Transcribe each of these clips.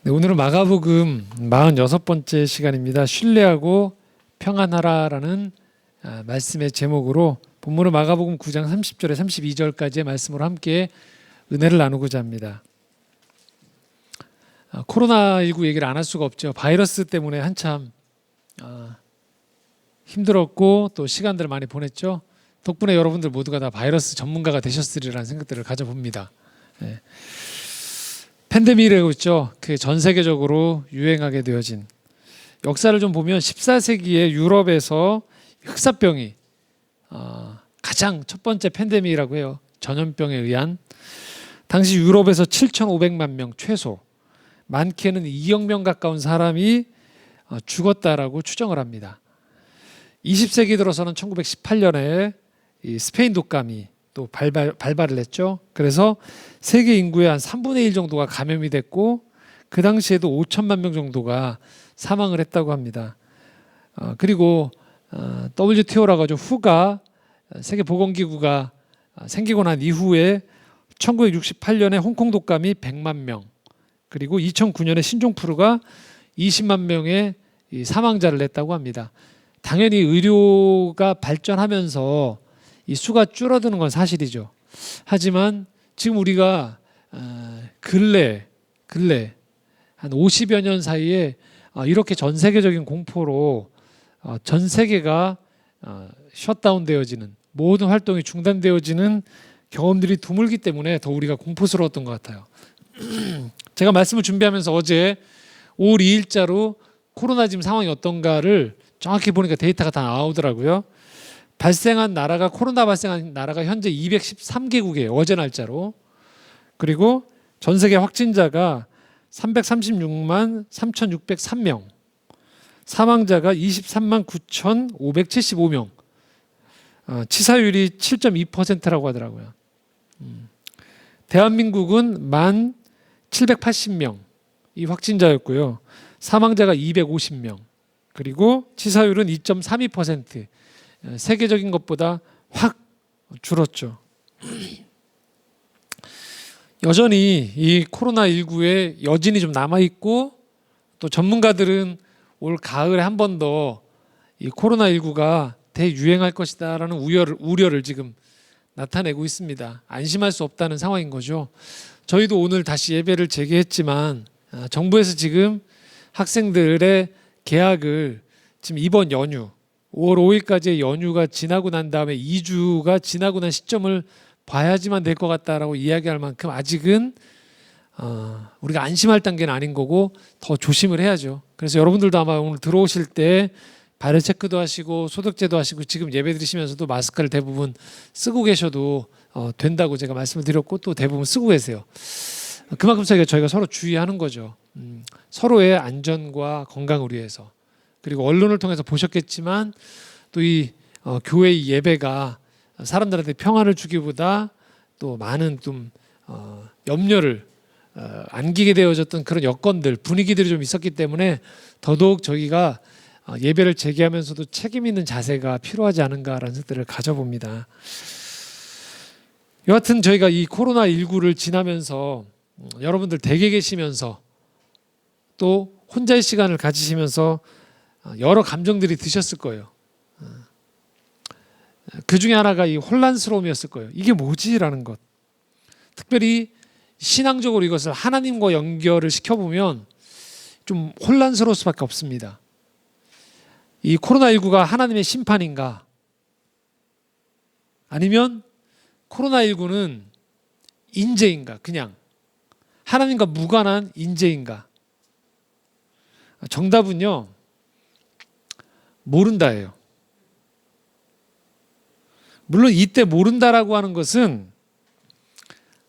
네, 오늘은 마가복음 46번째 시간입니다. 신뢰하고 평안하라라는 말씀의 제목으로 본문은 마가복음 9장 30절에 32절까지의 말씀으로 함께 은혜를 나누고자 합니다. 코로나19 얘기를 안 할 수가 없죠. 바이러스 때문에 한참 힘들었고 또 시간들을 많이 보냈죠. 덕분에 여러분들 모두가 다 바이러스 전문가가 되셨으리라는 생각들을 가져봅니다. 네. 팬데믹이라고 있죠. 그 전 세계적으로 유행하게 되어진 역사를 좀 보면 14세기에 유럽에서 흑사병이 가장 첫 번째 팬데믹이라고 해요. 전염병에 의한 당시 유럽에서 7,500만 명 최소, 많게는 2억 명 가까운 사람이 죽었다라고 추정을 합니다. 20세기 들어서는 1918년에 이 스페인 독감이 또 발발을 했죠. 그래서 세계 인구의 한 3분의 1 정도가 감염이 됐고 그 당시에도 5천만 명 정도가 사망을 했다고 합니다. 그리고 WTO라고 하죠. 후가 세계보건기구가 생기고 난 이후에 1968년에 홍콩 독감이 100만 명, 그리고 2009년에 신종플루가 20만 명의 사망자를 냈다고 합니다. 당연히 의료가 발전하면서 이 수가 줄어드는 건 사실이죠. 하지만 지금 우리가 근래 한 50여 년 사이에 이렇게 전 세계적인 공포로 전 세계가 셧다운되어지는, 모든 활동이 중단되어지는 경험들이 드물기 때문에 더 우리가 공포스러웠던 것 같아요. 제가 말씀을 준비하면서 어제 5월 2일자로 코로나 지금 상황이 어떤가를 정확히 보니까 데이터가 다 나오더라고요. 코로나 발생한 나라가 현재 213개국이에요. 어제 날짜로. 그리고 전 세계 확진자가 336만 3,603명, 사망자가 23만 9,575명, 치사율이 7.2%라고 하더라고요. 대한민국은 1만 780명 이 확진자였고요. 사망자가 250명, 그리고 치사율은 2.32%, 세계적인 것보다 확 줄었죠. 여전히 이 코로나19의 여진이 좀 남아있고, 또 전문가들은 올 가을에 한 번 더 이 코로나19가 대유행할 것이다라는 우려를 지금 나타내고 있습니다. 안심할 수 없다는 상황인 거죠. 저희도 오늘 다시 예배를 재개했지만 정부에서 지금 학생들의 개학을 지금 이번 연휴 5월 5일까지의 연휴가 지나고 난 다음에 2주가 지나고 난 시점을 봐야지만 될 것 같다라고 이야기할 만큼 아직은 우리가 안심할 단계는 아닌 거고 더 조심을 해야죠. 그래서 여러분들도 아마 오늘 들어오실 때 발열 체크도 하시고 소독제도 하시고 지금 예배 드리시면서도 마스크를 대부분 쓰고 계셔도 된다고 제가 말씀을 드렸고 또 대부분 쓰고 계세요. 그만큼 저희가 서로 주의하는 거죠. 서로의 안전과 건강을 위해서. 그리고 언론을 통해서 보셨겠지만 또 이 교회의 예배가 사람들한테 평안을 주기보다 또 많은 좀 염려를 안기게 되어졌던 그런 여건들, 분위기들이 좀 있었기 때문에 더더욱 저희가 예배를 재개하면서도 책임 있는 자세가 필요하지 않은가라는 생각들을 가져봅니다. 여하튼 저희가 이 코로나19를 지나면서 여러분들 댁에 계시면서 또 혼자의 시간을 가지시면서 여러 감정들이 드셨을 거예요. 그 중에 하나가 이 혼란스러움이었을 거예요. 이게 뭐지? 라는 것. 특별히 신앙적으로 이것을 하나님과 연결을 시켜보면 좀 혼란스러울 수밖에 없습니다. 이 코로나19가 하나님의 심판인가? 아니면 코로나19는 인재인가? 그냥 하나님과 무관한 인재인가? 정답은요, 모른다예요. 물론 이때 모른다라고 하는 것은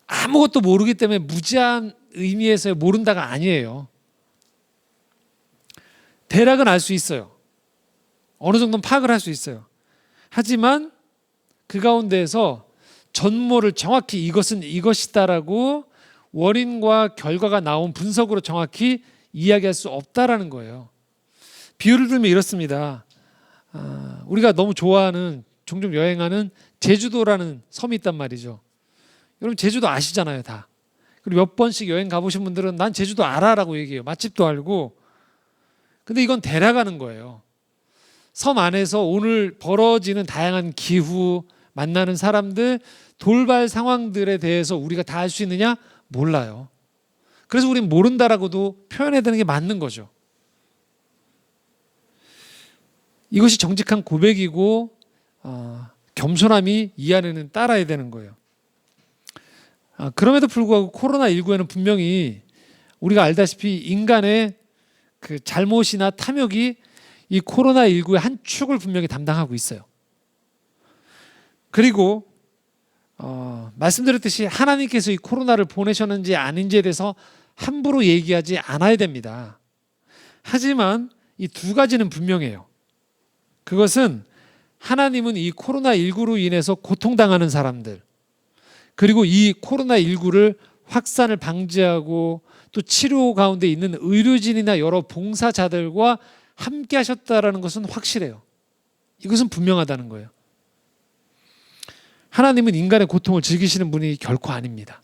아무것도 모르기 때문에 무지한 의미에서의 모른다가 아니에요. 대략은 알 수 있어요. 어느 정도는 파악을 할 수 있어요. 하지만 그 가운데에서 전모를 정확히 이것은 이것이다라고 원인과 결과가 나온 분석으로 정확히 이야기할 수 없다라는 거예요. 비유를 들면 이렇습니다. 우리가 너무 좋아하는, 종종 여행하는 제주도라는 섬이 있단 말이죠. 여러분 제주도 아시잖아요, 다. 그리고 몇 번씩 여행 가보신 분들은 난 제주도 알아라고 얘기해요. 맛집도 알고. 근데 이건 대략 아는 거예요. 섬 안에서 오늘 벌어지는 다양한 기후, 만나는 사람들, 돌발 상황들에 대해서 우리가 다 알 수 있느냐? 몰라요. 그래서 우린 모른다라고도 표현해야 되는 게 맞는 거죠. 이것이 정직한 고백이고 겸손함이 이 안에는 따라야 되는 거예요. 그럼에도 불구하고 코로나19에는 분명히 우리가 알다시피 인간의 그 잘못이나 탐욕이 이 코로나19의 한 축을 분명히 담당하고 있어요. 그리고 말씀드렸듯이 하나님께서 이 코로나를 보내셨는지 아닌지에 대해서 함부로 얘기하지 않아야 됩니다. 하지만 이 두 가지는 분명해요. 그것은 하나님은 이 코로나19로 인해서 고통당하는 사람들, 그리고 이 코로나19를 확산을 방지하고 또 치료 가운데 있는 의료진이나 여러 봉사자들과 함께 하셨다라는 것은 확실해요. 이것은 분명하다는 거예요. 하나님은 인간의 고통을 즐기시는 분이 결코 아닙니다.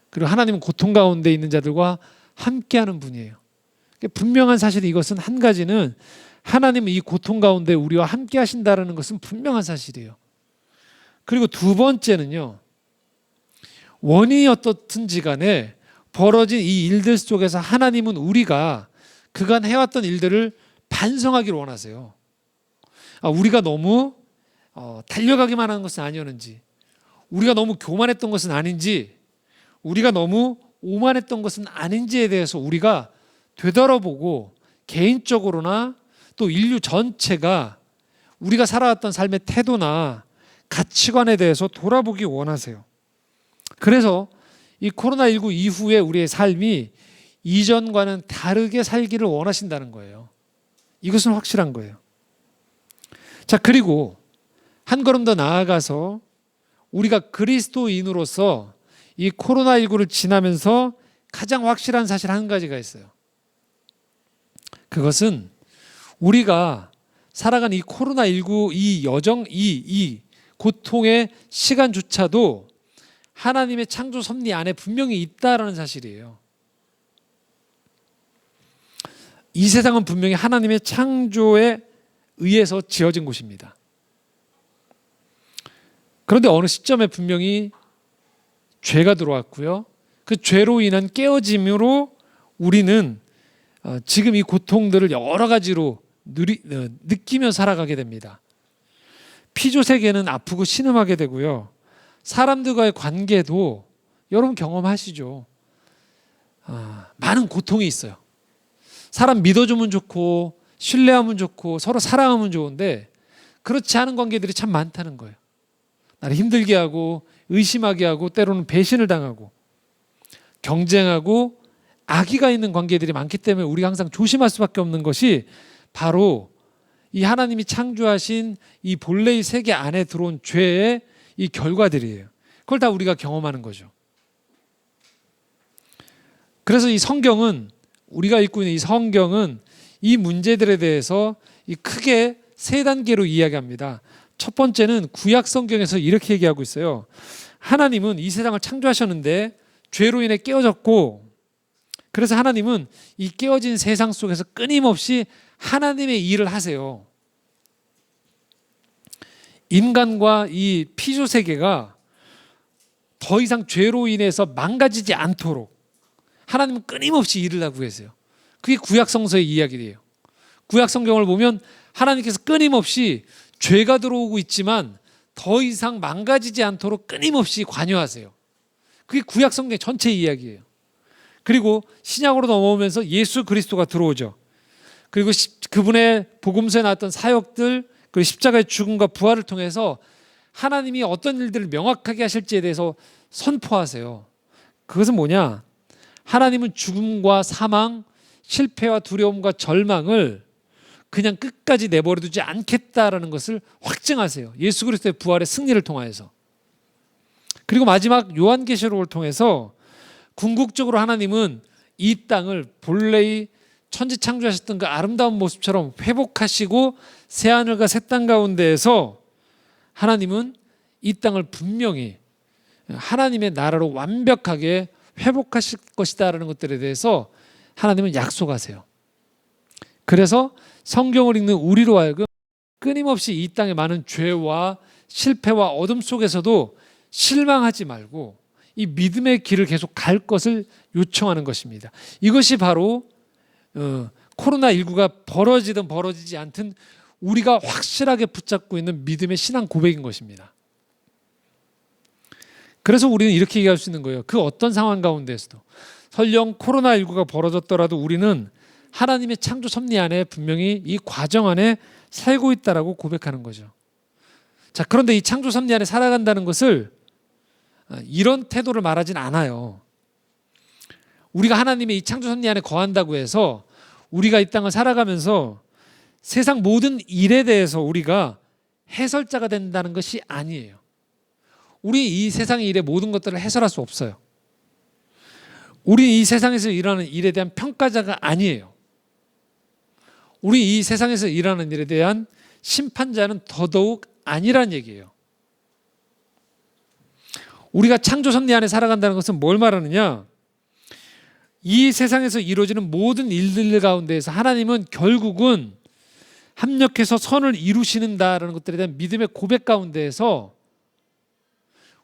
그리고 하나님은 고통 가운데 있는 자들과 함께하는 분이에요. 분명한 사실이 이것은 한 가지는 하나님은 이 고통 가운데 우리와 함께 하신다는 것은 분명한 사실이에요. 그리고 두 번째는요. 원인이 어떻든지 간에 벌어진 이 일들 속에서 하나님은 우리가 그간 해왔던 일들을 반성하기를 원하세요. 우리가 너무 달려가기만 하는 것은 아니었는지, 우리가 너무 교만했던 것은 아닌지, 우리가 너무 오만했던 것은 아닌지에 대해서 우리가 되돌아보고 개인적으로나 또 인류 전체가 우리가 살아왔던 삶의 태도나 가치관에 대해서 돌아보기 원하세요. 그래서 이 코로나19 이후에 우리의 삶이 이전과는 다르게 살기를 원하신다는 거예요. 이것은 확실한 거예요. 자, 그리고 한 걸음 더 나아가서 우리가 그리스도인으로서 이 코로나19를 지나면서 가장 확실한 사실 한 가지가 있어요. 그것은 우리가 살아간 이 코로나19 이 여정, 이 고통의 시간조차도 하나님의 창조 섭리 안에 분명히 있다라는 사실이에요. 이 세상은 분명히 하나님의 창조에 의해서 지어진 곳입니다. 그런데 어느 시점에 분명히 죄가 들어왔고요. 그 죄로 인한 깨어짐으로 우리는 지금 이 고통들을 여러 가지로 느끼며 살아가게 됩니다. 피조 세계는 아프고 신음하게 되고요. 사람들과의 관계도 여러분 경험하시죠. 많은 고통이 있어요. 사람 믿어주면 좋고 신뢰하면 좋고 서로 사랑하면 좋은데 그렇지 않은 관계들이 참 많다는 거예요. 나를 힘들게 하고 의심하게 하고 때로는 배신을 당하고 경쟁하고 악의가 있는 관계들이 많기 때문에 우리가 항상 조심할 수밖에 없는 것이 바로 이 하나님이 창조하신 이 본래의 세계 안에 들어온 죄의 이 결과들이에요. 그걸 다 우리가 경험하는 거죠. 그래서 이 성경은 우리가 읽고 있는 이 성경은 이 문제들에 대해서 이 크게 세 단계로 이야기합니다. 첫 번째는 구약 성경에서 이렇게 얘기하고 있어요. 하나님은 이 세상을 창조하셨는데 죄로 인해 깨어졌고 그래서 하나님은 이 깨어진 세상 속에서 끊임없이 하나님의 일을 하세요. 인간과 이 피조 세계가 더 이상 죄로 인해서 망가지지 않도록 하나님은 끊임없이 일을 하고 계세요. 그게 구약 성서의 이야기예요. 구약 성경을 보면 하나님께서 끊임없이 죄가 들어오고 있지만 더 이상 망가지지 않도록 끊임없이 관여하세요. 그게 구약 성경 전체 이야기예요. 그리고 신약으로 넘어오면서 예수 그리스도가 들어오죠. 그리고 그분의 복음서에 나왔던 사역들, 그리고 십자가의 죽음과 부활을 통해서 하나님이 어떤 일들을 명확하게 하실지에 대해서 선포하세요. 그것은 뭐냐? 하나님은 죽음과 사망, 실패와 두려움과 절망을 그냥 끝까지 내버려두지 않겠다라는 것을 확증하세요. 예수 그리스도의 부활의 승리를 통하여서. 그리고 마지막 요한계시록을 통해서 궁극적으로 하나님은 이 땅을 본래의 천지 창조하셨던 그 아름다운 모습처럼 회복하시고 새하늘과 새 땅 가운데에서 하나님은 이 땅을 분명히 하나님의 나라로 완벽하게 회복하실 것이다라는 것들에 대해서 하나님은 약속하세요. 그래서 성경을 읽는 우리로 하여금 끊임없이 이 땅의 많은 죄와 실패와 어둠 속에서도 실망하지 말고 이 믿음의 길을 계속 갈 것을 요청하는 것입니다. 이것이 바로 코로나19가 벌어지든 벌어지지 않든 우리가 확실하게 붙잡고 있는 믿음의 신앙 고백인 것입니다. 그래서 우리는 이렇게 얘기할 수 있는 거예요. 그 어떤 상황 가운데서도 설령 코로나19가 벌어졌더라도 우리는 하나님의 창조 섭리 안에 분명히 이 과정 안에 살고 있다라고 고백하는 거죠. 자, 그런데 이 창조 섭리 안에 살아간다는 것을 이런 태도를 말하진 않아요. 우리가 하나님의 이 창조 섭리 안에 거한다고 해서 우리가 이 땅을 살아가면서 세상 모든 일에 대해서 우리가 해설자가 된다는 것이 아니에요. 우리 이 세상의 일의 모든 것들을 해설할 수 없어요. 우리 이 세상에서 일하는 일에 대한 평가자가 아니에요. 우리 이 세상에서 일하는 일에 대한 심판자는 더더욱 아니란 얘기예요. 우리가 창조 섭리 안에 살아간다는 것은 뭘 말하느냐? 이 세상에서 이루어지는 모든 일들 가운데에서 하나님은 결국은 합력해서 선을 이루시는다라는 것들에 대한 믿음의 고백 가운데에서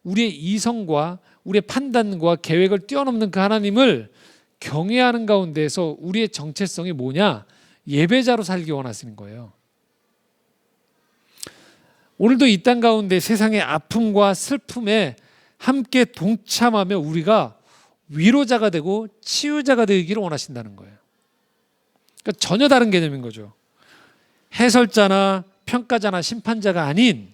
우리의 이성과 우리의 판단과 계획을 뛰어넘는 그 하나님을 경외하는 가운데에서 우리의 정체성이 뭐냐? 예배자로 살기 원하시는 거예요. 오늘도 이 땅 가운데 세상의 아픔과 슬픔에 함께 동참하며 우리가 위로자가 되고 치유자가 되기를 원하신다는 거예요. 그러니까 전혀 다른 개념인 거죠. 해설자나 평가자나 심판자가 아닌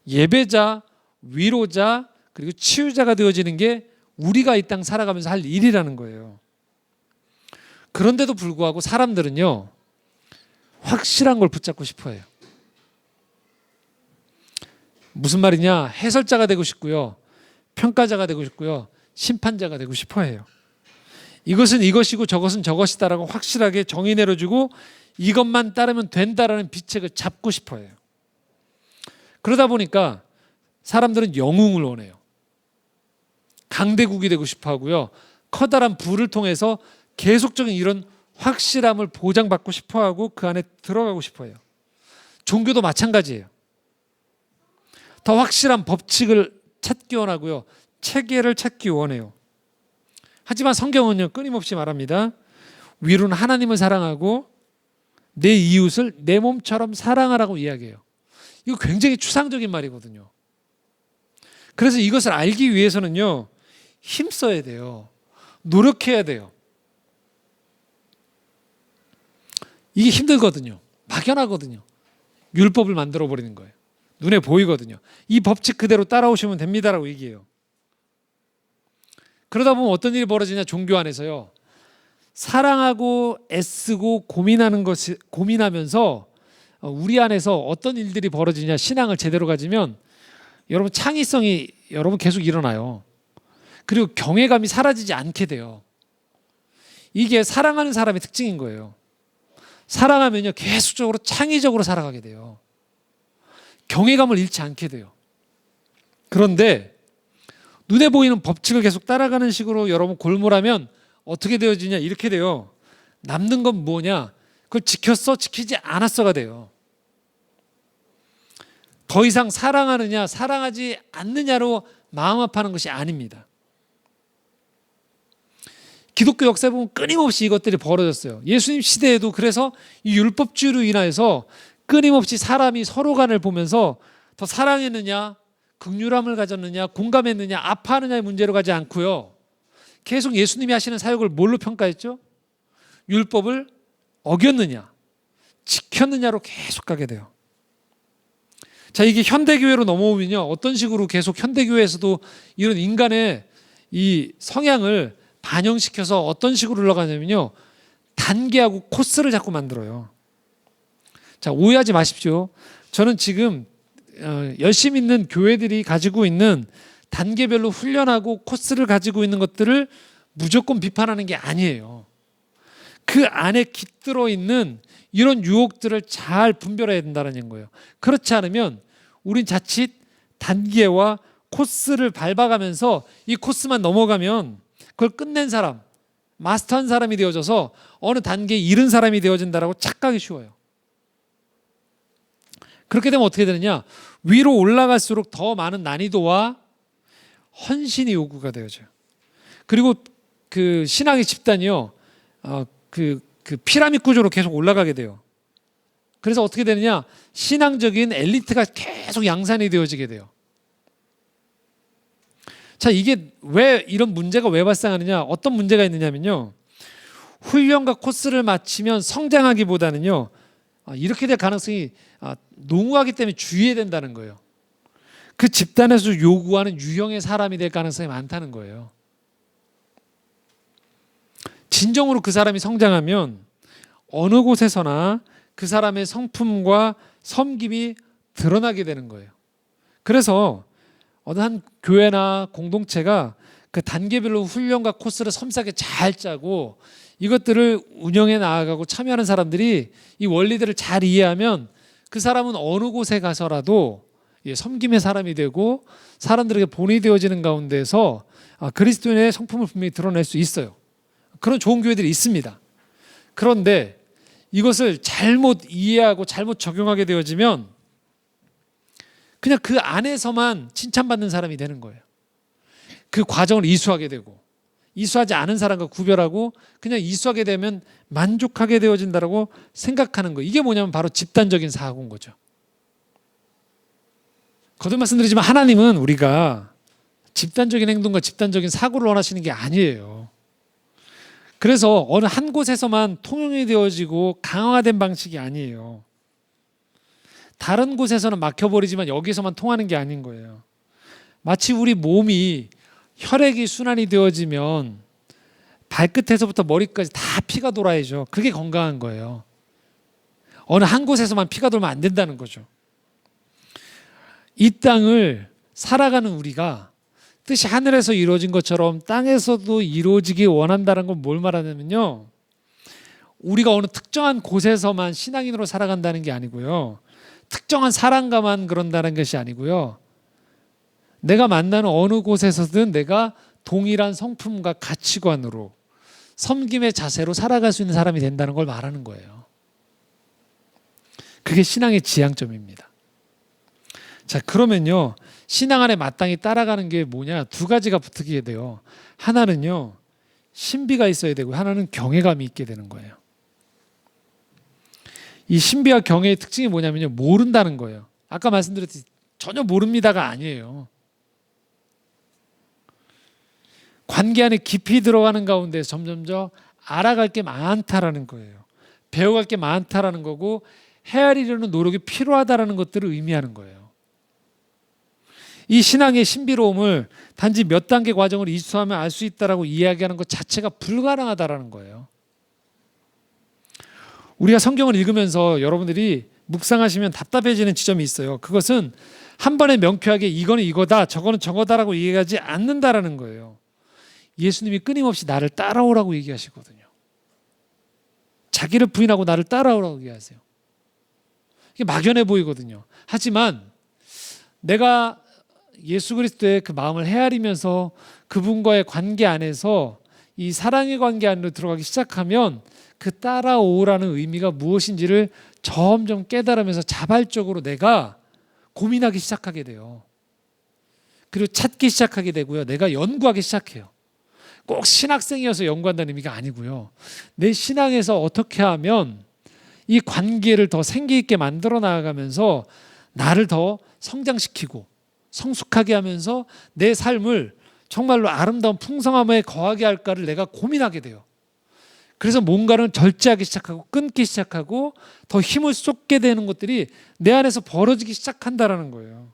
예배자, 위로자, 그리고 치유자가 되어지는 게 우리가 이 땅 살아가면서 할 일이라는 거예요. 그런데도 불구하고 사람들은요, 확실한 걸 붙잡고 싶어 해요. 무슨 말이냐? 해설자가 되고 싶고요, 평가자가 되고 싶고요, 심판자가 되고 싶어 해요. 이것은 이것이고 저것은 저것이다라고 확실하게 정의 내려주고 이것만 따르면 된다라는 비책을 잡고 싶어 해요. 그러다 보니까 사람들은 영웅을 원해요. 강대국이 되고 싶어 하고요, 커다란 부를 통해서 계속적인 이런 확실함을 보장받고 싶어 하고 그 안에 들어가고 싶어 해요. 종교도 마찬가지예요. 더 확실한 법칙을 찾기 원하고요, 체계를 찾기 원해요. 하지만 성경은요, 끊임없이 말합니다. 위로는 하나님을 사랑하고 내 이웃을 내 몸처럼 사랑하라고 이야기해요. 이거 굉장히 추상적인 말이거든요. 그래서 이것을 알기 위해서는요, 힘써야 돼요. 노력해야 돼요. 이게 힘들거든요. 막연하거든요. 율법을 만들어 버리는 거예요. 눈에 보이거든요. 이 법칙 그대로 따라오시면 됩니다라고 얘기해요. 그러다 보면 어떤 일이 벌어지냐? 종교 안에서요, 사랑하고 애쓰고 고민하면서 우리 안에서 어떤 일들이 벌어지냐? 신앙을 제대로 가지면 여러분 창의성이 여러분 계속 일어나요. 그리고 경외감이 사라지지 않게 돼요. 이게 사랑하는 사람의 특징인 거예요. 사랑하면요, 계속적으로 창의적으로 살아가게 돼요. 경외감을 잃지 않게 돼요. 그런데 눈에 보이는 법칙을 계속 따라가는 식으로 여러분 골몰하면 어떻게 되어지냐? 이렇게 돼요. 남는 건 뭐냐? 그걸 지켰어? 지키지 않았어가 돼요. 더 이상 사랑하느냐, 사랑하지 않느냐로 마음 아파하는 것이 아닙니다. 기독교 역사에 보면 끊임없이 이것들이 벌어졌어요. 예수님 시대에도 그래서 이 율법주의로 인하여서 끊임없이 사람이 서로 간을 보면서 더 사랑했느냐, 긍휼함을 가졌느냐, 공감했느냐, 아파하느냐의 문제로 가지 않고요, 계속 예수님이 하시는 사역을 뭘로 평가했죠? 율법을 어겼느냐, 지켰느냐로 계속 가게 돼요. 자, 이게 현대교회로 넘어오면요, 어떤 식으로 계속 현대교회에서도 이런 인간의 이 성향을 반영시켜서 어떤 식으로 흘러가냐면요, 단계하고 코스를 자꾸 만들어요. 자, 오해하지 마십시오. 저는 지금 열심히 있는 교회들이 가지고 있는 단계별로 훈련하고 코스를 가지고 있는 것들을 무조건 비판하는 게 아니에요. 그 안에 깃들어 있는 이런 유혹들을 잘 분별해야 된다는 거예요. 그렇지 않으면 우린 자칫 단계와 코스를 밟아가면서 이 코스만 넘어가면 그걸 끝낸 사람, 마스터한 사람이 되어져서 어느 단계에 이른 사람이 되어진다라고 착각이 쉬워요. 그렇게 되면 어떻게 되느냐? 위로 올라갈수록 더 많은 난이도와 헌신이 요구가 되어져요. 그리고 그 신앙의 집단이요, 그 피라미드 구조로 계속 올라가게 돼요. 그래서 어떻게 되느냐? 신앙적인 엘리트가 계속 양산이 되어지게 돼요. 자, 이게 왜 이런 문제가 왜 발생하느냐? 어떤 문제가 있느냐면요, 훈련과 코스를 마치면 성장하기보다는요, 이렇게 될 가능성이 농후하기 때문에 주의해야 된다는 거예요. 그 집단에서 요구하는 유형의 사람이 될 가능성이 많다는 거예요. 진정으로 그 사람이 성장하면 어느 곳에서나 그 사람의 성품과 섬김이 드러나게 되는 거예요. 그래서 어느 한 교회나 공동체가 그 단계별로 훈련과 코스를 섬세하게 잘 짜고 이것들을 운영해 나아가고 참여하는 사람들이 이 원리들을 잘 이해하면 그 사람은 어느 곳에 가서라도 섬김의 사람이 되고 사람들에게 본이 되어지는 가운데서 그리스도인의 성품을 분명히 드러낼 수 있어요. 그런 좋은 교회들이 있습니다. 그런데 이것을 잘못 이해하고 잘못 적용하게 되어지면 그냥 그 안에서만 칭찬받는 사람이 되는 거예요. 그 과정을 이수하게 되고, 이수하지 않은 사람과 구별하고 그냥 이수하게 되면 만족하게 되어진다라고 생각하는 거예요. 이게 뭐냐면 바로 집단적인 사고인 거죠. 거듭 말씀드리지만 하나님은 우리가 집단적인 행동과 집단적인 사고를 원하시는 게 아니에요. 그래서 어느 한 곳에서만 통용이 되어지고 강화된 방식이 아니에요. 다른 곳에서는 막혀버리지만 여기서만 통하는 게 아닌 거예요. 마치 우리 몸이 혈액이 순환이 되어지면 발끝에서부터 머리까지 다 피가 돌아야죠. 그게 건강한 거예요. 어느 한 곳에서만 피가 돌면 안 된다는 거죠. 이 땅을 살아가는 우리가 뜻이 하늘에서 이루어진 것처럼 땅에서도 이루어지기 원한다는 건 뭘 말하냐면요, 우리가 어느 특정한 곳에서만 신앙인으로 살아간다는 게 아니고요, 특정한 사람과만 그런다는 것이 아니고요, 내가 만나는 어느 곳에서든 내가 동일한 성품과 가치관으로 섬김의 자세로 살아갈 수 있는 사람이 된다는 걸 말하는 거예요. 그게 신앙의 지향점입니다. 자, 그러면요, 신앙 안에 마땅히 따라가는 게 뭐냐? 두 가지가 붙게 돼요. 하나는요, 신비가 있어야 되고 하나는 경외감이 있게 되는 거예요. 이 신비와 경외의 특징이 뭐냐면요, 모른다는 거예요. 아까 말씀드렸듯이 전혀 모릅니다가 아니에요. 관계 안에 깊이 들어가는 가운데 점점점 알아갈 게 많다라는 거예요. 배워갈 게 많다라는 거고 헤아리려는 노력이 필요하다라는 것들을 의미하는 거예요. 이 신앙의 신비로움을 단지 몇 단계 과정을 이수하면 알 수 있다라고 이야기하는 것 자체가 불가능하다라는 거예요. 우리가 성경을 읽으면서 여러분들이 묵상하시면 답답해지는 지점이 있어요. 그것은 한 번에 명쾌하게 이거는 이거다, 저거는 저거다라고 얘기하지 않는다라는 거예요. 예수님이 끊임없이 나를 따라오라고 얘기하시거든요. 자기를 부인하고 나를 따라오라고 얘기하세요. 이게 막연해 보이거든요. 하지만 내가 예수 그리스도의 그 마음을 헤아리면서 그분과의 관계 안에서 이 사랑의 관계 안으로 들어가기 시작하면 그 따라오라는 의미가 무엇인지를 점점 깨달으면서 자발적으로 내가 고민하기 시작하게 돼요. 그리고 찾기 시작하게 되고요. 내가 연구하기 시작해요. 꼭 신학생이어서 연구한다는 의미가 아니고요. 내 신앙에서 어떻게 하면 이 관계를 더 생기 있게 만들어 나가면서 나를 더 성장시키고 성숙하게 하면서 내 삶을 정말로 아름다운 풍성함에 거하게 할까를 내가 고민하게 돼요. 그래서 뭔가를 절제하기 시작하고 끊기 시작하고 더 힘을 쏟게 되는 것들이 내 안에서 벌어지기 시작한다라는 거예요.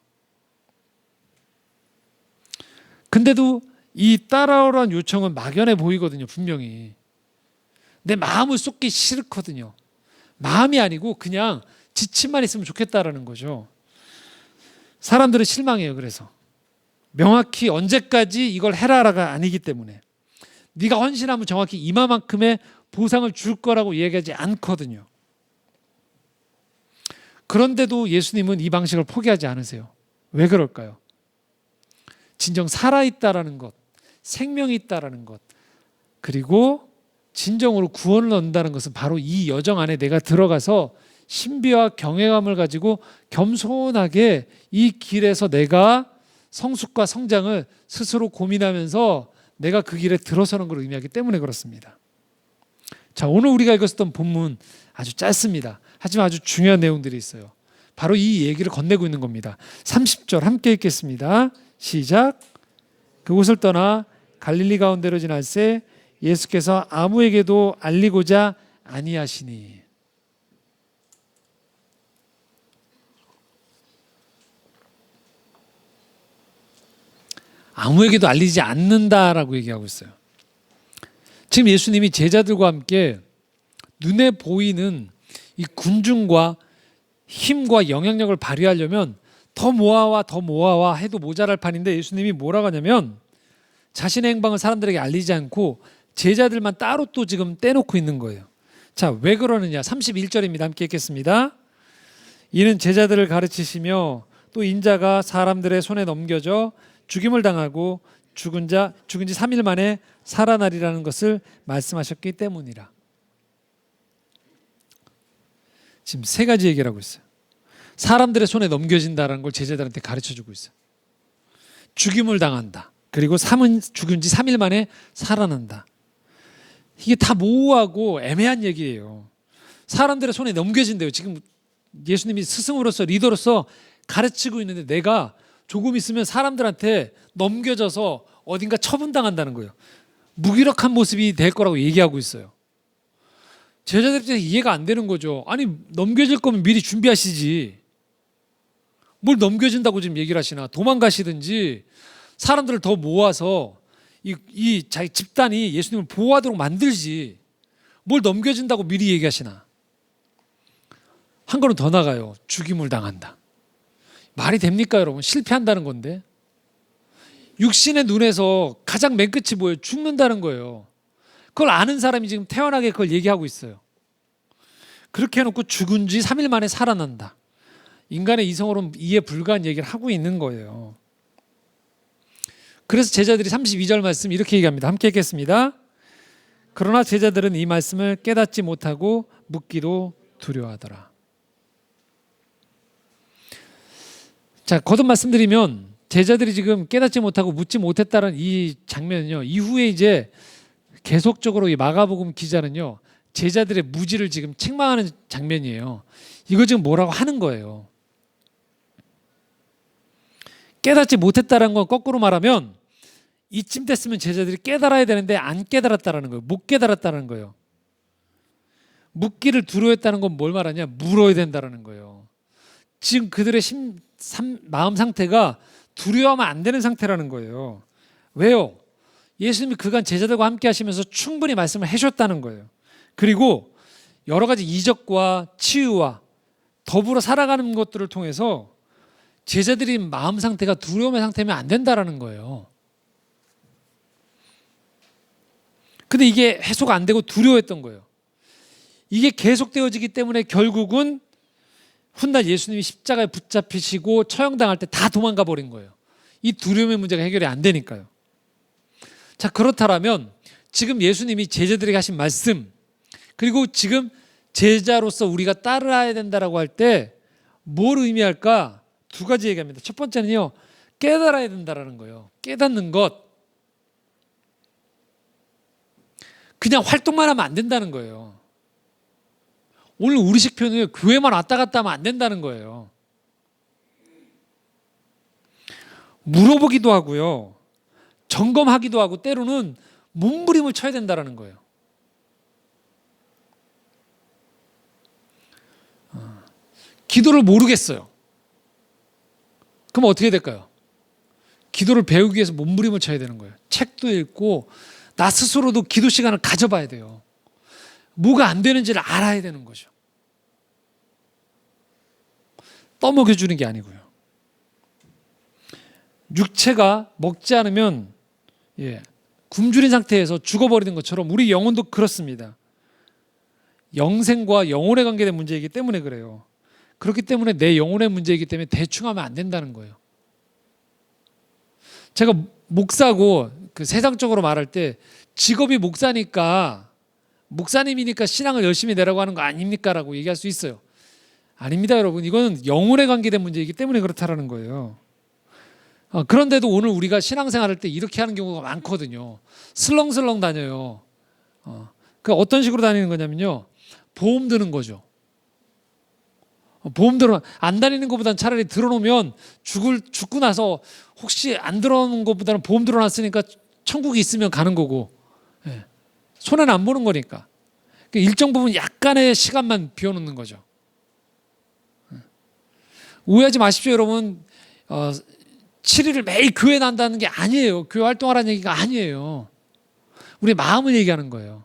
근데도 이 따라오라는 요청은 막연해 보이거든요. 분명히 내 마음을 쏟기 싫거든요. 마음이 아니고 그냥 지침만 있으면 좋겠다라는 거죠. 사람들은 실망해요. 그래서 명확히 언제까지 이걸 해라라가 아니기 때문에 네가 헌신하면 정확히 이마만큼의 보상을 줄 거라고 얘기하지 않거든요. 그런데도 예수님은 이 방식을 포기하지 않으세요. 왜 그럴까요? 진정 살아있다라는 것, 생명이 있다라는 것, 그리고 진정으로 구원을 얻는다는 것은 바로 이 여정 안에 내가 들어가서 신비와 경외감을 가지고 겸손하게 이 길에서 내가 성숙과 성장을 스스로 고민하면서 내가 그 길에 들어서는 걸 의미하기 때문에 그렇습니다. 자, 오늘 우리가 읽었던 본문 아주 짧습니다. 하지만 아주 중요한 내용들이 있어요. 바로 이 얘기를 건네고 있는 겁니다. 30절 함께 읽겠습니다. 시작. 그곳을 떠나 갈릴리 가운데로 지날새 예수께서 아무에게도 알리고자 아니하시니. 아무에게도 알리지 않는다라고 얘기하고 있어요. 지금 예수님이 제자들과 함께 눈에 보이는 이 군중과 힘과 영향력을 발휘하려면 더 모아와 해도 모자랄 판인데 예수님이 뭐라고 하냐면 자신의 행방을 사람들에게 알리지 않고 제자들만 따로 또 지금 떼놓고 있는 거예요. 자, 왜 그러느냐? 31절입니다. 함께 읽겠습니다. 이는 제자들을 가르치시며 또 인자가 사람들의 손에 넘겨져 죽임을 당하고 죽은 지 3일 만에 살아나리라는 것을 말씀하셨기 때문이라. 지금 세 가지 얘기를 하고 있어요. 사람들의 손에 넘겨진다는 걸 제자들한테 가르쳐주고 있어요. 죽임을 당한다. 그리고 죽은 지 3일 만에 살아난다. 이게 다 모호하고 애매한 얘기예요. 사람들의 손에 넘겨진대요. 지금 예수님이 스승으로서 리더로서 가르치고 있는데 내가 조금 있으면 사람들한테 넘겨져서 어딘가 처분당한다는 거예요. 무기력한 모습이 될 거라고 얘기하고 있어요. 제자들한테 이해가 안 되는 거죠. 아니, 넘겨질 거면 미리 준비하시지. 뭘 넘겨진다고 지금 얘기를 하시나. 도망가시든지 사람들을 더 모아서 이 자기 집단이 예수님을 보호하도록 만들지. 뭘 넘겨진다고 미리 얘기하시나. 한 걸음 더 나가요. 죽임을 당한다. 말이 됩니까, 여러분? 실패한다는 건데. 육신의 눈에서 가장 맨 끝이 뭐예요? 죽는다는 거예요. 그걸 아는 사람이 지금 태연하게 그걸 얘기하고 있어요. 그렇게 해놓고 죽은 지 3일 만에 살아난다. 인간의 이성으로는 이해 불가한 얘기를 하고 있는 거예요. 그래서 제자들이 32절 말씀 이렇게 얘기합니다. 함께 읽겠습니다. 그러나 제자들은 이 말씀을 깨닫지 못하고 묻기도 두려워하더라. 자, 거듭 말씀드리면 제자들이 지금 깨닫지 못하고 묻지 못했다는 이 장면은요, 이후에 이제 계속적으로 이 마가복음 기자는요, 제자들의 무지를 지금 책망하는 장면이에요. 이거 지금 뭐라고 하는 거예요. 깨닫지 못했다는 건 거꾸로 말하면 이쯤 됐으면 제자들이 깨달아야 되는데 안 깨달았다는 거예요. 못 깨달았다는 거예요. 묻기를 두려워했다는 건 뭘 말하냐? 물어야 된다는 거예요. 지금 그들의 마음 상태가 두려워하면 안 되는 상태라는 거예요. 왜요? 예수님이 그간 제자들과 함께 하시면서 충분히 말씀을 해주셨다는 거예요. 그리고 여러 가지 이적과 치유와 더불어 살아가는 것들을 통해서 제자들이 마음 상태가 두려움의 상태면 안 된다는 거예요. 근데 이게 해소가 안 되고 두려워했던 거예요. 이게 계속되어지기 때문에 결국은 훗날 예수님이 십자가에 붙잡히시고 처형당할 때 다 도망가 버린 거예요. 이 두려움의 문제가 해결이 안 되니까요. 자, 그렇다면 지금 예수님이 제자들에게 하신 말씀, 그리고 지금 제자로서 우리가 따라야 된다라고 할 때 뭘 의미할까? 두 가지 얘기합니다. 첫 번째는요, 깨달아야 된다라는 거예요. 깨닫는 것. 그냥 활동만 하면 안 된다는 거예요. 오늘 우리식 표현은 교회만 왔다 갔다 하면 안 된다는 거예요. 물어보기도 하고요. 점검하기도 하고 때로는 몸부림을 쳐야 된다는 거예요. 기도를 모르겠어요. 그럼 어떻게 될까요? 기도를 배우기 위해서 몸부림을 쳐야 되는 거예요. 책도 읽고 나 스스로도 기도 시간을 가져봐야 돼요. 뭐가 안 되는지를 알아야 되는 거죠. 떠먹여주는 게 아니고요. 육체가 먹지 않으면 굶주린 상태에서 죽어버리는 것처럼 우리 영혼도 그렇습니다. 영생과 영혼에 관계된 문제이기 때문에 그래요. 그렇기 때문에 내 영혼의 문제이기 때문에 대충 하면 안 된다는 거예요. 제가 목사고 그 세상적으로 말할 때 직업이 목사님이니까 신앙을 열심히 내라고 하는 거 아닙니까? 라고 얘기할 수 있어요. 아닙니다, 여러분. 이거는 영혼에 관계된 문제이기 때문에 그렇다라는 거예요. 그런데도 오늘 우리가 신앙생활 할 때 이렇게 하는 경우가 많거든요. 슬렁슬렁 다녀요. 그 어떤 식으로 다니는 거냐면요. 보험 드는 거죠. 보험 들어 안 다니는 것보다는 차라리 들어놓으면 죽고 나서 혹시 안 들어놓은 것보다는 보험 들어놨으니까 천국이 있으면 가는 거고, 예. 손해는 안 보는 거니까. 그러니까 일정 부분 약간의 시간만 비워놓는 거죠. 오해하지 마십시오, 여러분. 7일을 매일 교회 난다는 게 아니에요. 교회 활동하라는 얘기가 아니에요. 우리 마음을 얘기하는 거예요.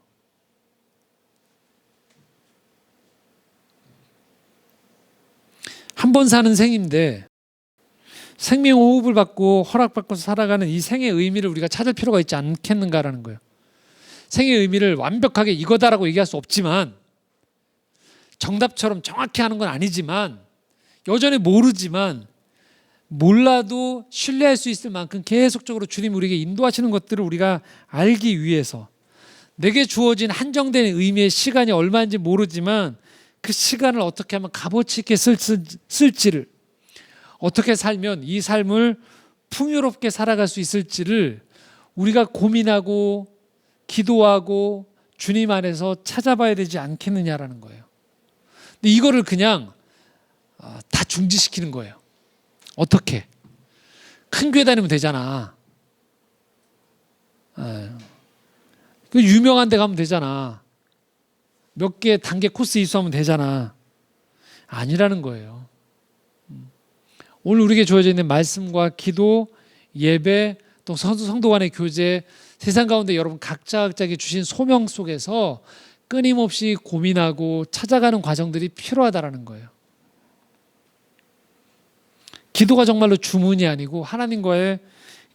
한 번 사는 생인데 생명호흡을 받고 허락받고 살아가는 이 생의 의미를 우리가 찾을 필요가 있지 않겠는가라는 거예요. 생의 의미를 완벽하게 이거다라고 얘기할 수 없지만, 정답처럼 정확히 하는 건 아니지만, 여전히 모르지만, 몰라도 신뢰할 수 있을 만큼 계속적으로 주님 우리에게 인도하시는 것들을 우리가 알기 위해서, 내게 주어진 한정된 의미의 시간이 얼마인지 모르지만 그 시간을 어떻게 하면 값어치 있게 쓸지를, 어떻게 살면 이 삶을 풍요롭게 살아갈 수 있을지를 우리가 고민하고 기도하고 주님 안에서 찾아봐야 되지 않겠느냐라는 거예요. 근데 이거를 그냥 다 중지시키는 거예요. 어떻게? 큰 교회 다니면 되잖아. 그 유명한 데 가면 되잖아. 몇 개 단계 코스 입수하면 되잖아. 아니라는 거예요. 오늘 우리에게 주어져 있는 말씀과 기도, 예배, 또 성도 간의 교제, 세상 가운데 여러분 각자에게 주신 소명 속에서 끊임없이 고민하고 찾아가는 과정들이 필요하다라는 거예요. 기도가 정말로 주문이 아니고 하나님과의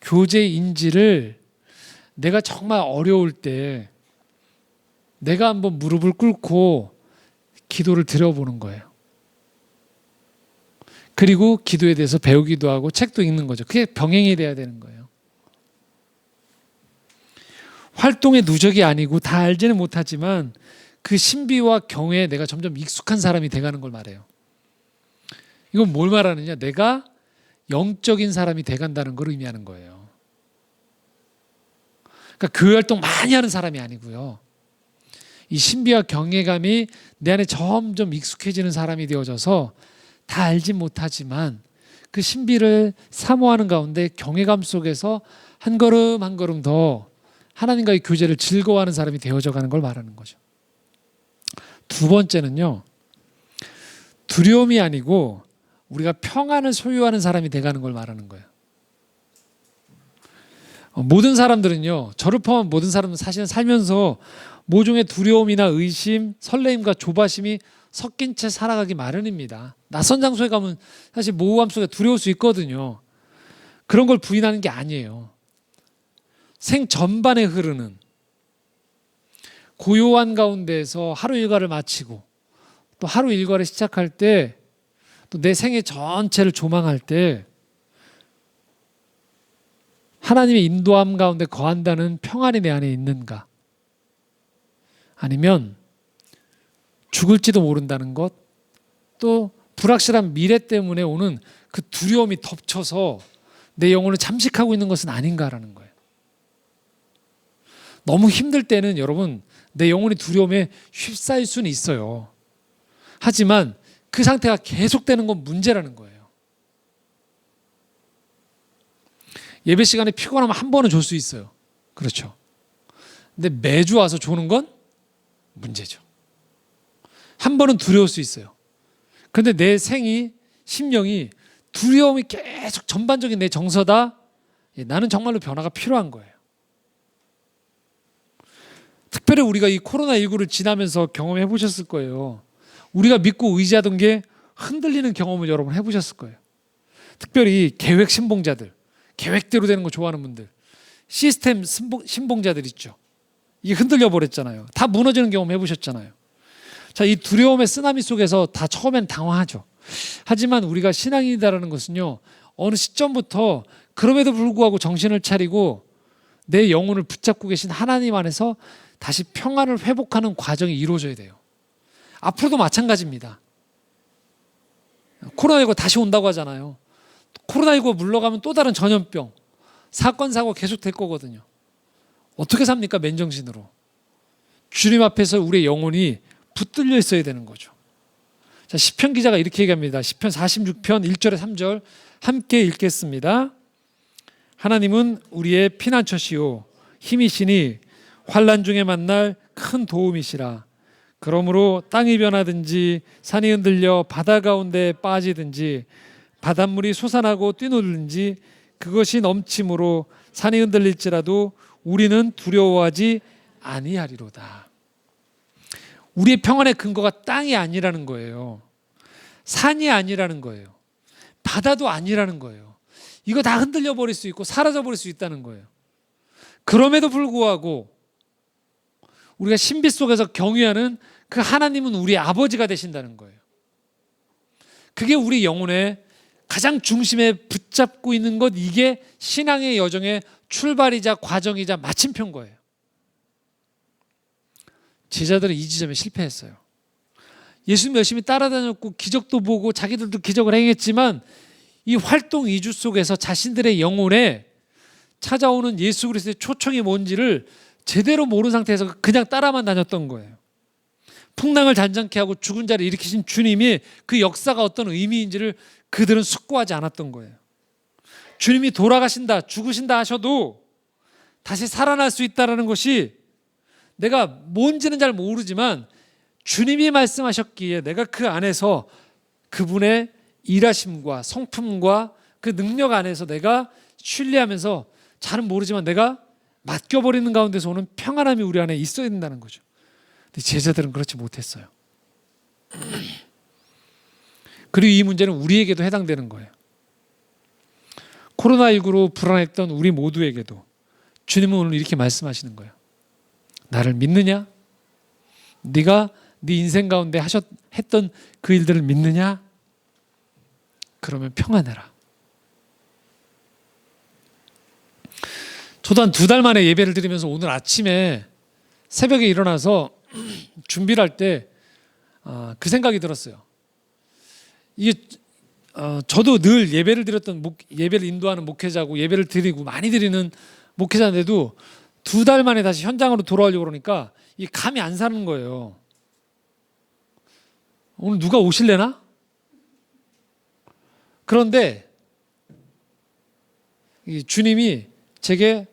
교제인지를 내가 정말 어려울 때 내가 한번 무릎을 꿇고 기도를 드려보는 거예요. 그리고 기도에 대해서 배우기도 하고 책도 읽는 거죠. 그게 병행이 돼야 되는 거예요. 활동의 누적이 아니고 다 알지는 못하지만 그 신비와 경외에 내가 점점 익숙한 사람이 돼가는 걸 말해요. 이건 뭘 말하느냐? 내가 영적인 사람이 돼간다는 걸 의미하는 거예요. 그러니까 교회 활동 많이 하는 사람이 아니고요. 이 신비와 경외감이 내 안에 점점 익숙해지는 사람이 되어져서 다 알지 못하지만 그 신비를 사모하는 가운데 경외감 속에서 한 걸음 한 걸음 더 하나님과의 교제를 즐거워하는 사람이 되어져 가는 걸 말하는 거죠. 두 번째는요, 두려움이 아니고 우리가 평안을 소유하는 사람이 돼가는 걸 말하는 거예요. 모든 사람들은요, 저를 포함한 모든 사람은 사실은 살면서 모종의 두려움이나 의심, 설레임과 조바심이 섞인 채 살아가기 마련입니다. 낯선 장소에 가면 사실 모호함 속에 두려울 수 있거든요. 그런 걸 부인하는 게 아니에요. 생 전반에 흐르는 고요한 가운데에서 하루 일과를 마치고 또 하루 일과를 시작할 때, 또 내 생애 전체를 조망할 때 하나님의 인도함 가운데 거한다는 평안이 내 안에 있는가? 아니면 죽을지도 모른다는 것, 또 불확실한 미래 때문에 오는 그 두려움이 덮쳐서 내 영혼을 잠식하고 있는 것은 아닌가라는 거예요. 너무 힘들 때는 여러분 내 영혼이 두려움에 휩싸일 수는 있어요. 하지만 그 상태가 계속되는 건 문제라는 거예요. 예배 시간에 피곤하면 한 번은 졸 수 있어요. 그렇죠. 근데 매주 와서 조는 건 문제죠. 한 번은 두려울 수 있어요. 그런데 내 생이, 심령이 두려움이 계속 전반적인 내 정서다. 나는 정말로 변화가 필요한 거예요. 특별히 우리가 이 코로나19를 지나면서 경험해 보셨을 거예요. 우리가 믿고 의지하던 게 흔들리는 경험을 여러분 해보셨을 거예요. 특별히 계획 신봉자들, 계획대로 되는 거 좋아하는 분들, 시스템 신봉자들 있죠. 이게 흔들려 버렸잖아요. 다 무너지는 경험 해보셨잖아요. 자, 이 두려움의 쓰나미 속에서 다 처음엔 당황하죠. 하지만 우리가 신앙인이다라는 것은요, 어느 시점부터 그럼에도 불구하고 정신을 차리고 내 영혼을 붙잡고 계신 하나님 안에서 다시 평안을 회복하는 과정이 이루어져야 돼요. 앞으로도 마찬가지입니다. 코로나19 다시 온다고 하잖아요. 코로나19 물러가면 또 다른 전염병, 사건, 사고 계속 될 거거든요. 어떻게 삽니까? 맨정신으로. 주님 앞에서 우리의 영혼이 붙들려 있어야 되는 거죠. 자, 시편 기자가 이렇게 얘기합니다. 시편 46편 1절에 3절 함께 읽겠습니다. 하나님은 우리의 피난처시오 힘이시니 환난 중에 만날 큰 도움이시라. 그러므로 땅이 변하든지 산이 흔들려 바다 가운데 빠지든지 바닷물이 솟아나고 뛰놀든지 그것이 넘침으로 산이 흔들릴지라도 우리는 두려워하지 아니하리로다. 우리의 평안의 근거가 땅이 아니라는 거예요. 산이 아니라는 거예요. 바다도 아니라는 거예요. 이거 다 흔들려 버릴 수 있고 사라져 버릴 수 있다는 거예요. 그럼에도 불구하고 우리가 신비 속에서 경외하는 그 하나님은 우리의 아버지가 되신다는 거예요. 그게 우리 영혼의 가장 중심에 붙잡고 있는 것, 이게 신앙의 여정의 출발이자 과정이자 마침표인 거예요. 제자들은 이 지점에 실패했어요. 예수님 열심히 따라다녔고 기적도 보고 자기들도 기적을 행했지만 이 활동 2주 속에서 자신들의 영혼에 찾아오는 예수 그리스도의 초청이 뭔지를 제대로 모르는 상태에서 그냥 따라만 다녔던 거예요. 풍랑을 잔잔케 하고 죽은 자를 일으키신 주님이 그 역사가 어떤 의미인지를 그들은 숙고하지 않았던 거예요. 주님이 돌아가신다, 죽으신다 하셔도 다시 살아날 수 있다는 것이 내가 뭔지는 잘 모르지만 주님이 말씀하셨기에 내가 그 안에서 그분의 일하심과 성품과 그 능력 안에서 내가 신뢰하면서 잘은 모르지만 내가 맡겨버리는 가운데서 오는 평안함이 우리 안에 있어야 된다는 거죠. 근데 제자들은 그렇지 못했어요. 그리고 이 문제는 우리에게도 해당되는 거예요. 코로나19로 불안했던 우리 모두에게도 주님은 오늘 이렇게 말씀하시는 거예요. 나를 믿느냐? 네가 네 인생 가운데 했던 그 일들을 믿느냐? 그러면 평안해라. 저도 한 2달 만에 예배를 드리면서 오늘 아침에 새벽에 일어나서 준비를 할 때 그 생각이 들었어요. 이게 저도 늘 예배를 드렸던 예배를 인도하는 목회자고 예배를 드리고 많이 드리는 목회자인데도 2달 만에 다시 현장으로 돌아오려고 그러니까 이 감이 안 사는 거예요. 오늘 누가 오실래나? 그런데 이 주님이 제게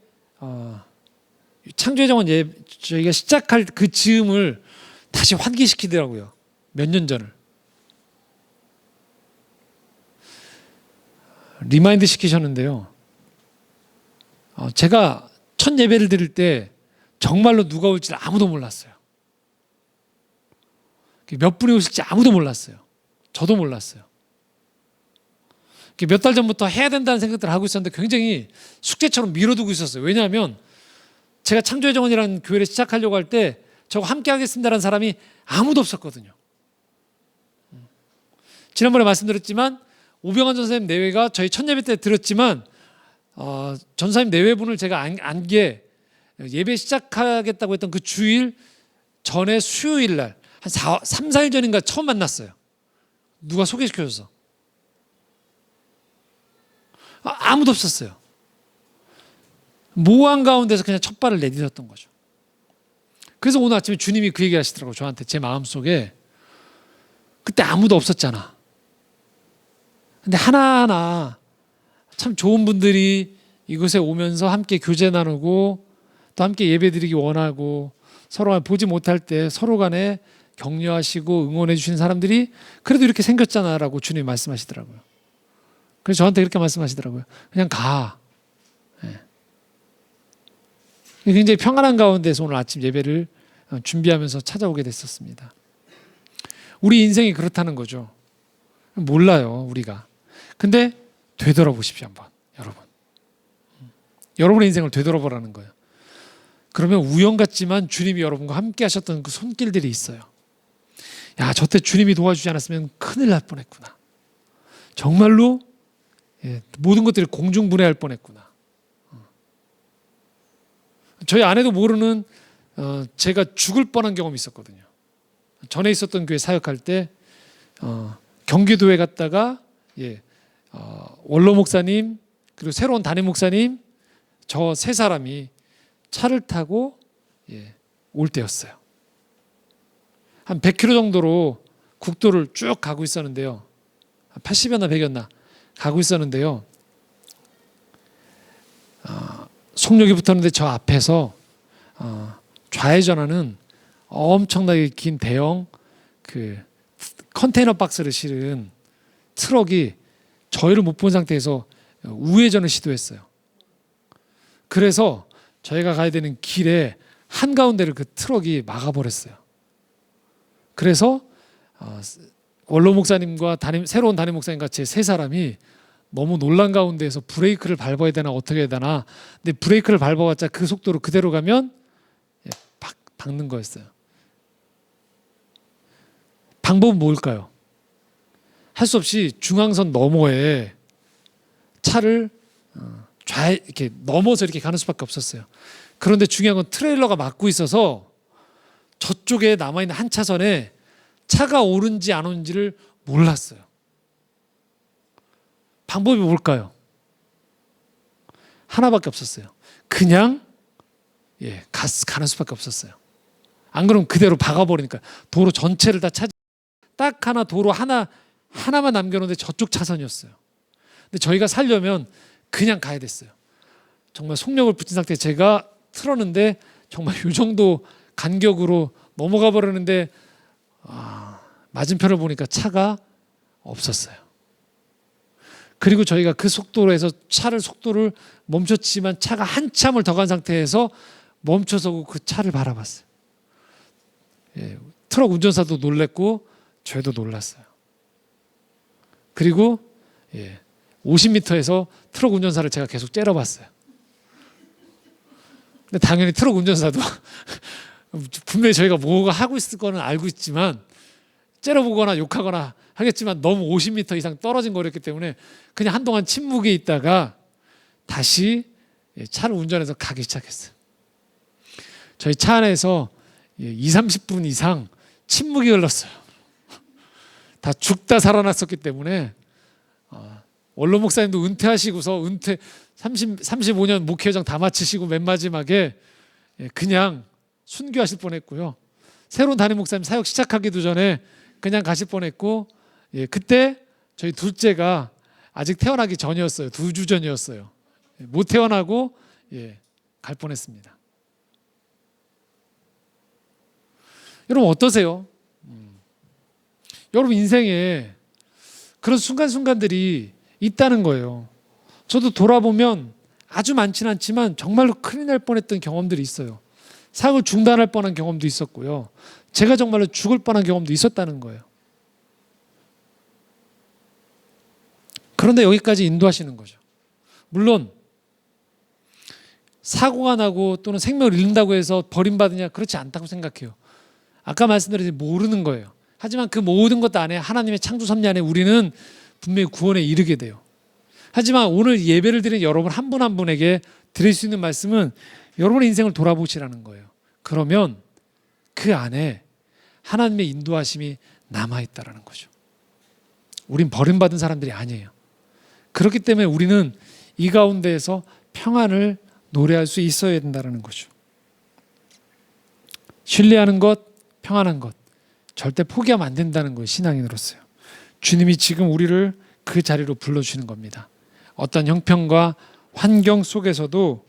창조의 정원 저희가 시작할 그 즈음을 다시 환기시키더라고요. 몇 년 전을. 리마인드 시키셨는데요. 제가 첫 예배를 드릴 때 정말로 누가 올지를 아무도 몰랐어요. 몇 분이 오실지 아무도 몰랐어요. 저도 몰랐어요. 몇 달 전부터 해야 된다는 생각들을 하고 있었는데 굉장히 숙제처럼 미뤄두고 있었어요. 왜냐하면 제가 창조의 정원이라는 교회를 시작하려고 할 때 저와 함께 하겠습니다라는 사람이 아무도 없었거든요. 지난번에 말씀드렸지만 오병환 전사님 내외가 저희 첫 예배 때 들었지만 전사님 내외분을 제가 안게 예배 시작하겠다고 했던 그 주일 전에 수요일 날 한 3, 4일 전인가 처음 만났어요. 누가 소개시켜줘서. 아무도 없었어요. 모호한 가운데서 그냥 첫 발을 내딛었던 거죠. 그래서 오늘 아침에 주님이 그 얘기 하시더라고요. 저한테 제 마음속에. 그때 아무도 없었잖아. 근데 하나하나 참 좋은 분들이 이곳에 오면서 함께 교제 나누고 또 함께 예배드리기 원하고 서로 보지 못할 때 서로 간에 격려하시고 응원해 주시는 사람들이 그래도 이렇게 생겼잖아라고 주님이 말씀하시더라고요. 그래서 저한테 이렇게 말씀하시더라고요. 그냥 가. 네. 굉장히 평안한 가운데서 오늘 아침 예배를 준비하면서 찾아오게 됐었습니다. 우리 인생이 그렇다는 거죠. 몰라요, 우리가. 근데 되돌아보십시오, 한번. 여러분. 여러분의 인생을 되돌아보라는 거예요. 그러면 우연 같지만 주님이 여러분과 함께 하셨던 그 손길들이 있어요. 야, 저때 주님이 도와주지 않았으면 큰일 날 뻔했구나. 정말로 모든 것들이 공중분해할 뻔했구나. 저희 아내도 모르는 제가 죽을 뻔한 경험이 있었거든요. 전에 있었던 교회 사역할 때 경기도에 갔다가 원로 목사님 그리고 새로운 담임 목사님 저 세 사람이 차를 타고 올 때였어요. 한 100km 정도로 국도를 쭉 가고 있었는데요. 80였나 100였나 가고 있었는데요. 속력이 붙었는데 저 앞에서 좌회전하는 엄청나게 긴 대형 그 컨테이너 박스를 실은 트럭이 저희를 못 본 상태에서 우회전을 시도했어요. 그래서 저희가 가야 되는 길에 한가운데를 그 트럭이 막아버렸어요. 그래서 원로 목사님과 새로운 담임 목사님과 제 세 사람이 너무 놀란 가운데에서 브레이크를 밟아야 되나 어떻게 해야 되나. 근데 브레이크를 밟아봤자 그 속도로 그대로 가면 박는 거였어요. 방법은 뭘까요? 할 수 없이 중앙선 너머에 차를 이렇게 넘어서 이렇게 가는 수밖에 없었어요. 그런데 중요한 건 트레일러가 막고 있어서 저쪽에 남아있는 한 차선에 차가 오는지 안 오는지를 몰랐어요. 방법이 뭘까요? 하나밖에 없었어요. 그냥 가는 수밖에 없었어요. 안 그러면 그대로 박아버리니까 도로 전체를 다 딱 하나 도로 하나만 남겨놓는데 저쪽 차선이었어요. 근데 저희가 살려면 그냥 가야 됐어요. 정말 속력을 붙인 상태에 제가 틀었는데 정말 이 정도 간격으로 넘어가 버렸는데 맞은편을 보니까 차가 없었어요. 그리고 저희가 그 속도로 해서 속도를 멈췄지만 차가 한참을 더 간 상태에서 멈춰서고 그 차를 바라봤어요. 트럭 운전사도 놀랬고 저희도 놀랐어요. 그리고 50m에서 트럭 운전사를 제가 계속 째려봤어요. 근데 당연히 트럭 운전사도 분명히 저희가 뭐가 하고 있을 거는 알고 있지만 째려보거나 욕하거나 하겠지만 너무 50m 이상 떨어진 거였기 때문에 그냥 한동안 침묵에 있다가 다시 차를 운전해서 가기 시작했어요. 저희 차 안에서 20-30분 이상 침묵이 흘렀어요. 다 죽다 살아났었기 때문에 원로 목사님도 은퇴하시고서 35년 목회장 다 마치시고 맨 마지막에 그냥 순교하실 뻔했고요. 새로운 담임 목사님 사역 시작하기도 전에 그냥 가실 뻔했고 그때 저희 둘째가 아직 태어나기 전이었어요. 2주 전이었어요. 못 태어나고 갈 뻔했습니다. 여러분 어떠세요? 여러분 인생에 그런 순간순간들이 있다는 거예요. 저도 돌아보면 아주 많지는 않지만 정말로 큰일 날 뻔했던 경험들이 있어요. 사역을 중단할 뻔한 경험도 있었고요. 제가 정말로 죽을 뻔한 경험도 있었다는 거예요. 그런데 여기까지 인도하시는 거죠. 물론 사고가 나고 또는 생명을 잃는다고 해서 버림받으냐 그렇지 않다고 생각해요. 아까 말씀드렸듯이 모르는 거예요. 하지만 그 모든 것 안에 하나님의 창조 섭리 안에 우리는 분명히 구원에 이르게 돼요. 하지만 오늘 예배를 드린 여러분 한 분 한 분에게 드릴 수 있는 말씀은 여러분의 인생을 돌아보시라는 거예요. 그러면 그 안에 하나님의 인도하심이 남아있다는 거죠. 우린 버림받은 사람들이 아니에요. 그렇기 때문에 우리는 이 가운데에서 평안을 노래할 수 있어야 된다는 거죠. 신뢰하는 것, 평안한 것 절대 포기하면 안 된다는 거예요. 신앙인으로서요. 주님이 지금 우리를 그 자리로 불러주시는 겁니다. 어떤 형편과 환경 속에서도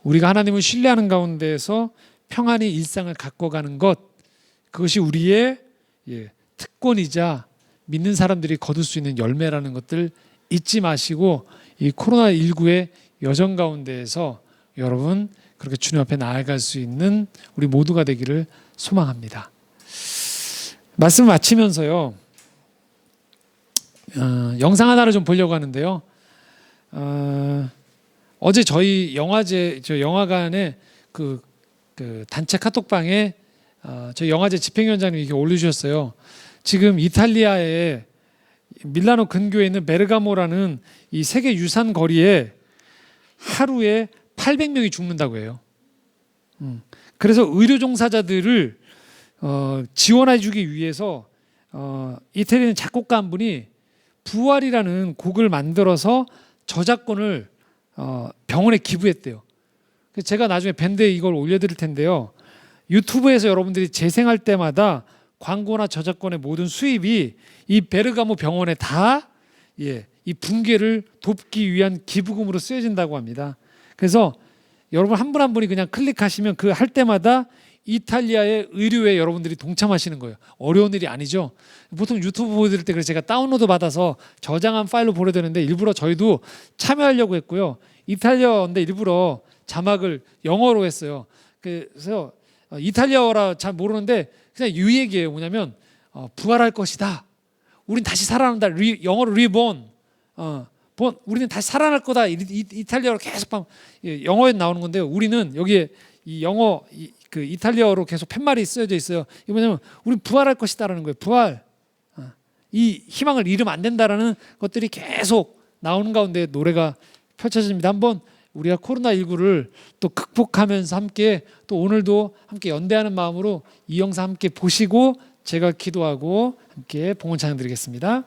우리가 하나님을 신뢰하는 가운데에서 평안히 일상을 갖고 가는 것, 그것이 우리의 특권이자 믿는 사람들이 거둘 수 있는 열매라는 것들 잊지 마시고 이 코로나19의 여정 가운데에서 여러분 그렇게 주님 앞에 나아갈 수 있는 우리 모두가 되기를 소망합니다. 말씀 마치면서요. 영상 하나를 좀 보려고 하는데요. 어제 저희 영화관에 그 단체 카톡방에 저희 영화제 집행위원장님이 이렇게 올려주셨어요. 지금 이탈리아의 밀라노 근교에 있는 베르가모라는 이 세계 유산 거리에 하루에 800명이 죽는다고 해요. 그래서 의료 종사자들을 지원해주기 위해서 이태리는 작곡가 한 분이 부활이라는 곡을 만들어서 저작권을 병원에 기부했대요. 그래서 제가 나중에 밴드에 이걸 올려드릴 텐데요. 유튜브에서 여러분들이 재생할 때마다 광고나 저작권의 모든 수입이 이 베르가모 병원에 다 이 붕괴를 돕기 위한 기부금으로 쓰여진다고 합니다. 그래서 여러분 한 분 한 분이 그냥 클릭하시면 그 할 때마다 이탈리아의 의료에 여러분들이 동참하시는 거예요. 어려운 일이 아니죠. 보통 유튜브 보여드릴 때 그래서 제가 다운로드 받아서 저장한 파일로 보내야 되는데 일부러 저희도 참여하려고 했고요. 이탈리아어인데 일부러 자막을 영어로 했어요. 그래서 이탈리아어라 잘 모르는데 그냥 이 얘기예요. 뭐냐면 부활할 것이다. 우린 다시 살아난다. 영어로 리본. 우리는 다시 살아날 거다. 이탈리아어로 계속 영어에 나오는 건데요. 우리는 여기에 이 영어 그 이탈리아어로 계속 팻말이 쓰여져 있어요. 이게 뭐냐면 우리 부활할 것이다라는 거예요. 부활. 이 희망을 잃으면 안 된다라는 것들이 계속 나오는 가운데 노래가 펼쳐집니다. 한번 우리가 코로나19를 또 극복하면서 함께 또 오늘도 함께 연대하는 마음으로 이 영상 함께 보시고 제가 기도하고 함께 봉헌 찬양 드리겠습니다.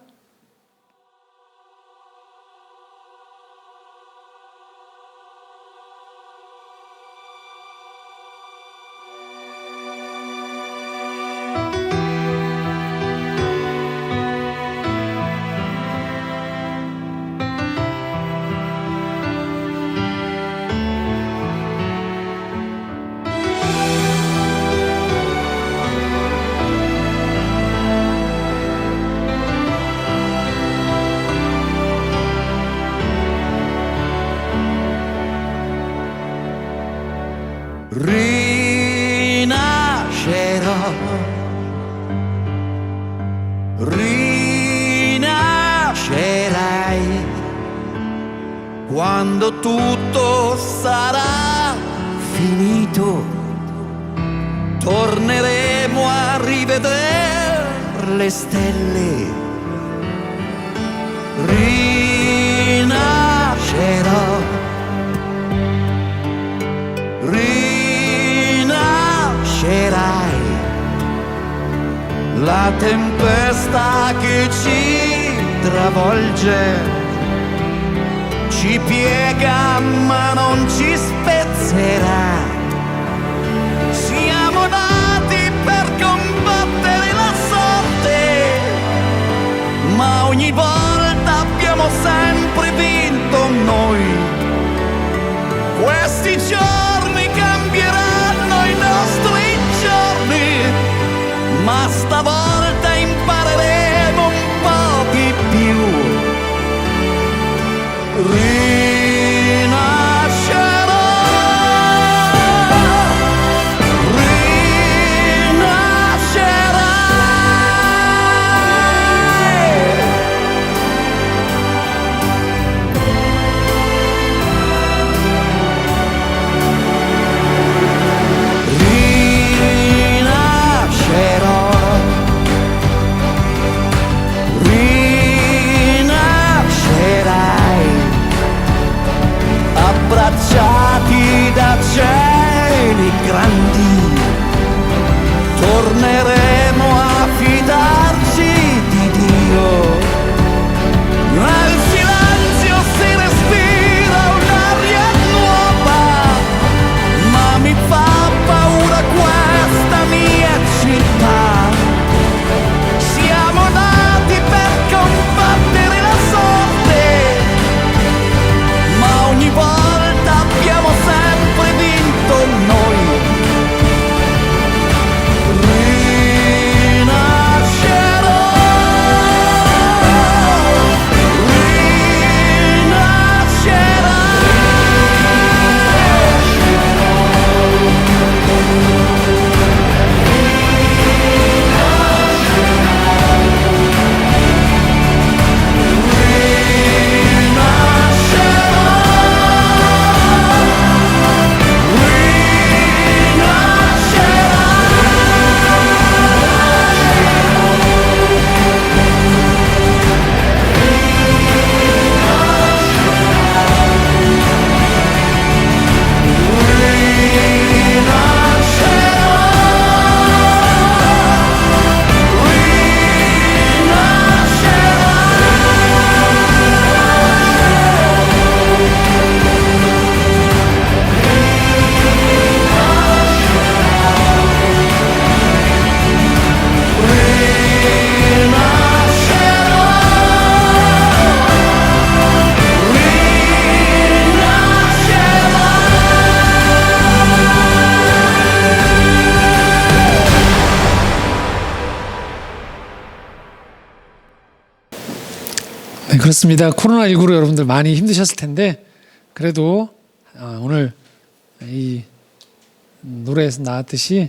Rinascerò, rinascerai quando tutto sarà finito. Torneremo a rivedere le stelle. Rinascerò. Rinascerai, la tempesta che ci travolge ci piega ma non ci spezzerà. Siamo nati per combattere la sorte, ma ogni volta abbiamo sempre vinto noi. Questi giorni cambieranno i nostri giorni, ma stavolta impareremo un po' di più. Rinascerò, rinascerai. 그렇습니다. 코로나19로 여러분들 많이 힘드셨을 텐데 그래도 오늘 이 노래에서 나왔듯이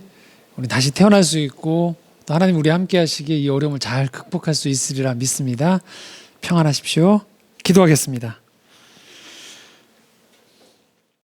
우리 다시 태어날 수 있고 또 하나님 우리 함께 하시기에 이 어려움을 잘 극복할 수 있으리라 믿습니다. 평안하십시오. 기도하겠습니다.